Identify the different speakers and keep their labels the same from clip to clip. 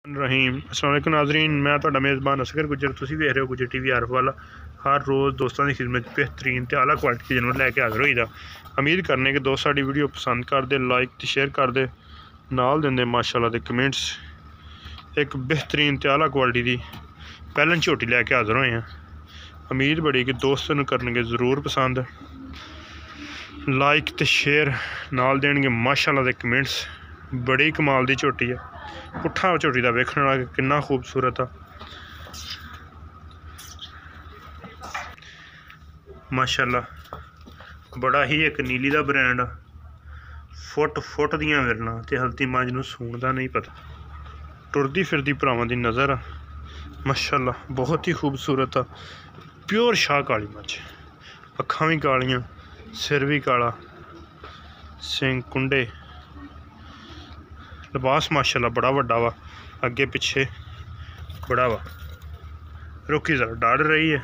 Speaker 1: रहीम अस्सलाम वालेकुम नाज़रीन, मैं तुहाडा मेज़बान असगर गुजर। तुसीं वेख रहे हो गुजर टीवी आर वाला। हर रोज़ दोस्तों की खिदमत बेहतरीन ते आला क्वालिटी के जानवर लैके हाज़र होई दा। उम्मीद करने कि दोस्त साडी वीडियो पसंद करदे, लाइक ते शेयर करदे, नाल दिंदे माशाअल्लाह दे कमेंट्स। एक बेहतरीन ते आला क्वालिटी दी पैलन झोटी लैके हाज़र होए हैं। उम्मीद बड़ी कि दोस्त नूं करनगे ज़रूर पसंद, लाइक ते शेयर नाल देणगे माशाअल्लाह दे कमेंट्स। बड़ी कमाल दी झोटी है। पुट्ठा झोटी का वेखण वाला कितना खूबसूरत आ माशाअल्लाह। बड़ा ही एक नीली का ब्रांड आ। फुट फुट दियां विरलां ते हल्ती मंझ नूं सूण दा नहीं पता। टुरदी फिरदी भरावां दी नज़र आ माशाअल्लाह, बहुत ही खूबसूरत आ। प्योर शाह काली मझ, अखां भी कालियां, सिर भी काला, सिंग कुंडे, लिबास माशाअल्लाह बड़ा वड्डा वा, अगे पिछे बड़ा वा। रुकी जरा डर रही है।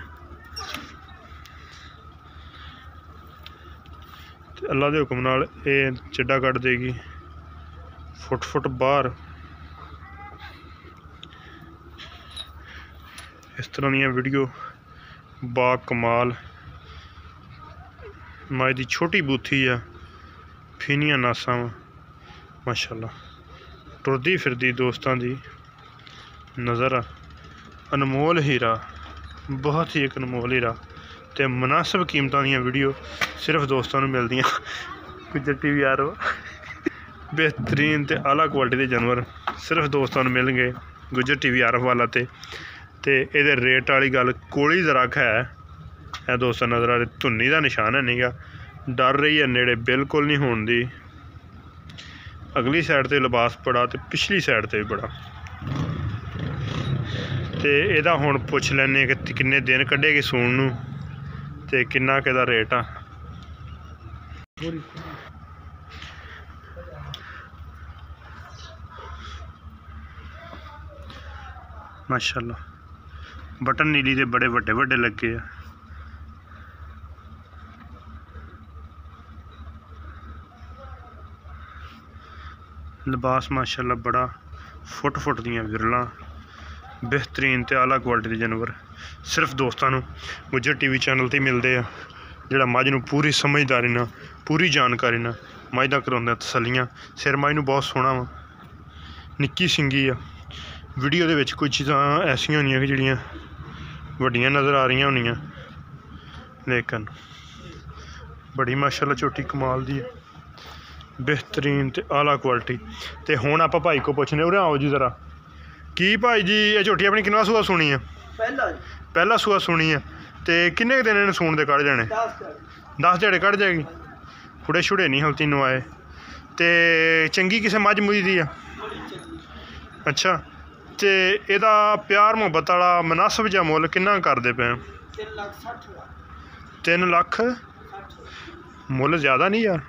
Speaker 1: अल्लाह के हुक्म नाल ये चिड्डा कट देगी फुट फुट बाहर। इस तरह दी वीडियो बा कमाल माई दी छोटी बूथी आ, फीनियां नासां माशाअल्लाह। टुरदी फिरदी दोस्तों की नज़र आ। अनमोल हीरा, बहुत ही एक अनमोल हीरा ते मुनासिब कीमतां दी वीडियो सिर्फ दोस्तों नूं मिलदियां गुजर टीवी आर बेहतरीन ते आला क्वालिटी के जानवर सिर्फ दोस्तों नूं मिलणगे गुजर टीवी आर वाला ते इहदे रेट वाली गल कोली दरख है दोस्तों नज़र आ रही। धुन्नी का निशान है नहीं गा, डर रही है नेड़े बिल्कुल नहीं होण दी। अगली साइड ते लिबास बड़ा ते पिछली साइड ते भी बड़ा। ते इहदा हुण पुछ लैने कि किन्ने दिन कड्ढेगी सूण नूं ते किन्ना किहदा रेट आ। माशाअल्लाह बटन नीली दे बड़े वड्डे वड्डे लगे आ। लिबास माशाअल्लाह बड़ा, फुट फुट दियां विरलां, बेहतरीन ते आला क्वालिटी के जानवर सिर्फ दोस्तों नूं गुजर टीवी चैनल ते मिलते हैं। जिहड़ा मझ नूं पूरी समझदारी नाल पूरी जानकारी नाल मझ दा कराउंदा तसल्लियां। सिर मझ नूं बहुत सोहना वा, निक्की सिंगी आ। वीडियो दे विच कुछ चीज़ां ऐसियां होनियां कि जिहड़ियां वड्डियां नज़र आ रही होनियां, लेकिन बड़ी माशाअल्लाह झोटी कमाल दी है, बेहतरीन ते आला क्वालिटी। ते हुण आपां भाई को पुछने, उरे आओ जी जरा। की भाई जी ये झोटी अपनी किन्ना सूआ सुनी है? पहला सूआ सुनी है। ते किन्ने दिन इन्हें सूण दे कढ़ जाने? 10 ध्याड़े कढ़ जाएगी। फुड़े छुड़े नहीं हल्ती नवाए ते चंगी किसे मझ मुझ दी आ। अच्छा, ते एदा प्यार मुहब्बत वाला मुनासिब जा मुल किन्ना करदे पे? 3 लाख मुल ज़्यादा नहीं यार।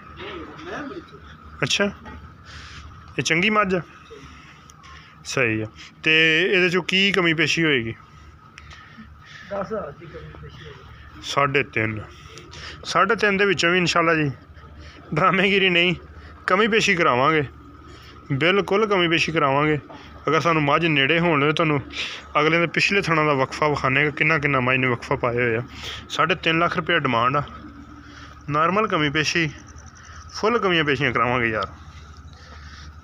Speaker 1: अच्छा, ये चंगी मझ आ, सही है। ते इहदे चों की कमी पेशी होएगी? 3.5 3.5 दे विचों भी इंशाल्लाह जी ड्रामेगिरी नहीं, कमी पेशी करावांगे, बिल्कुल कमी पेशी करावांगे। अगर सानू मझ नेड़े होने तो तुहानू अगले दे पिछले थणा का वक्फा विखाने किन्ना किन्ना मझ ने वक्फा पाए हुए आ। 3.5 लाख रुपया डिमांड आ। नॉर्मल कमी पेशी, फुल कमियां पेशियां करावांगे यार।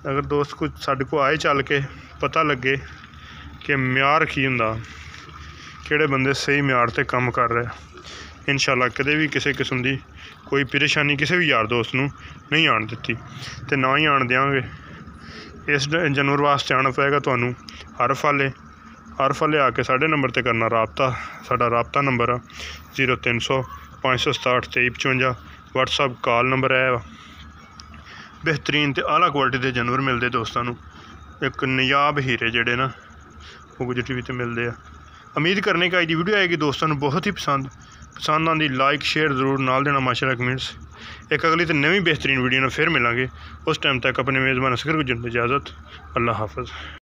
Speaker 1: अगर दोस्त कुछ साडे को आए चल के पता लगे कि म्यार की हुंदा, किहड़े बंदे सही म्यार ते काम कर रहे, इंशाल्लाह कदे भी किसी किस्म की कोई परेशानी किसी भी यार दोस्त नूं नहीं आण दित्ती ते ना ही आण देंगे। इस जानवर वास्ते आना पेगा तुहानू हरफ वाले आके साढ़े नंबर ते करना राबता। साडा राबता नंबर आ 0300 567 2355। व्हाट्सअप कॉल नंबर है। बेहतरीन ते आला क्वालिटी के जानवर मिलते दोस्तों नूं। एक नायाब हीरे जिहड़े ना वो गुजर टीवी ते मिलते हैं। उम्मीद करने का अज दी वीडियो आएगी दोस्तों नूं बहुत ही पसंद आंदी। लाइक शेयर जरूर नाल देना माशाअल्लाह कमेंट्स। एक अगली तो नवीं बेहतरीन वीडियो में फिर मिलांगे। उस टाइम तक अपने मेज़बान असगर गुजर दी इजाज़त। अल्लाह हाफ़िज़।